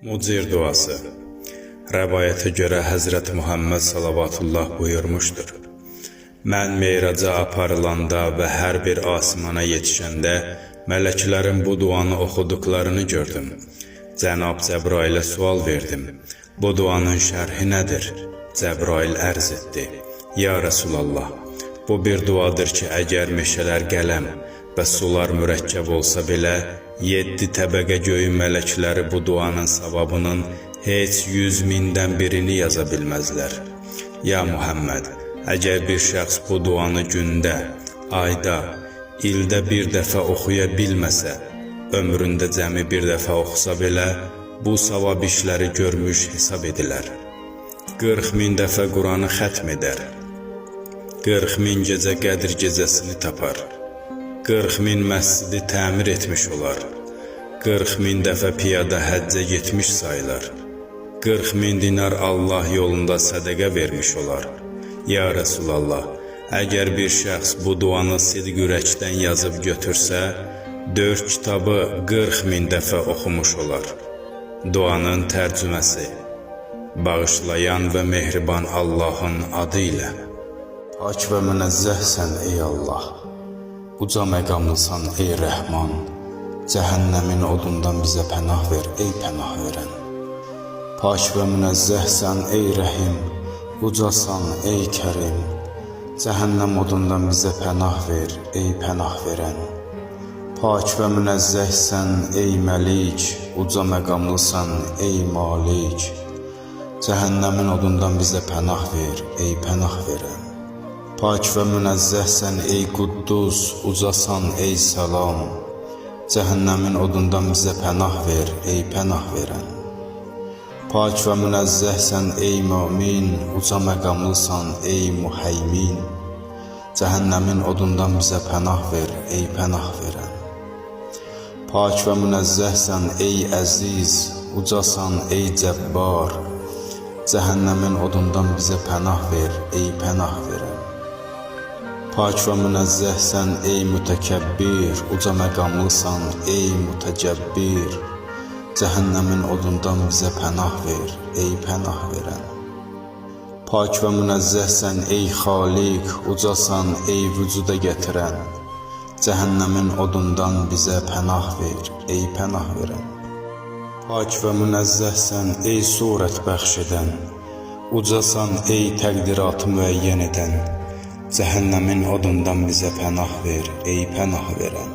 Mucir duası. Rəvayətə görə Həzrət Muhammed salavatullah buyurmuşdur. Mən meyraca aparılanda və hər bir asimana yetişəndə mələklərin bu duanı oxuduqlarını gördüm. Cənab Cəbrailə sual verdim. Bu duanın şərhi nədir? Cəbrail ərz etdi. Ya Rasulallah, bu bir duadır ki, əgər meşələr qələm və sular mürəkkəb olsa belə, 7 təbəqə göyün mələkləri bu duanın savabının heç 100.000-dən birini yaza bilməzlər. Ya Muhammed, əgər bir şəxs bu duanı gündə, ayda, ildə bir dəfə oxuya bilməsə, ömründə cəmi bir dəfə oxusa belə, bu savab işləri görmüş hesab edilər. 40.000 dəfə Quranı xətm edər. 40.000 gecə Qədr gecəsini tapar. 40.000 məscidi təmir etmiş olar. 40.000 dəfə piyada həccə getmiş sayılar. 40.000 dinar Allah yolunda sədəqə vermiş olar. Ya Rasulallah, əgər bir şəxs bu duanı sidq ürəkdən yazıb götürsə, 4 kitabı 40.000 dəfə oxumuş olar. Duanın tərcüməsi: Bağışlayan və mehriban Allahın adı ilə. Pak və münezzəhsən ey Allah, uca məqamlısan ey Rəhman, cəhənnəmin odundan bizə pənah ver ey pənah verən. Pak və münezzəhsən ey Rəhim, ucasan ey Kərim, cəhənnəm odundan bizə pənah ver ey pənah verən. Pak və münezzəhsən ey Məlik, uca məqamlısan ey Malik, cəhənnəmin odundan bizə pənah ver ey pənah verən. Pak və münezzəhsən ey Quddus, ucasan ey Salam, cəhənnəmin odundan bizə pənah ver ey pənah verən. Pak və münezzəhsən ey Mömin, uca məqamlısan ey Muheymin, cəhənnəmin odundan bizə pənah ver ey pənah verən. Pak və münezzəhsən ey Əziz, ucasan ey Cəbbar, cəhənnəmin odundan bizə pənah ver ey pənah verən. Pak və münezzəhsən ey mütəkəbbir, uca məqamlısan ey mütəcəbbir, cəhənnəmin odundan bizə pənah ver ey pənah verən. Pak və münezzəhsən ey Xaliq, ucasan ey vücuda gətirən, cəhənnəmin odundan bizə pənah ver ey pənah verən. Pak və münezzəhsən ey surət bəxş edən, ucasan ey təqdiratı müəyyən edən, cəhənnəmin odundan bizə pənah ver ey pənah verən.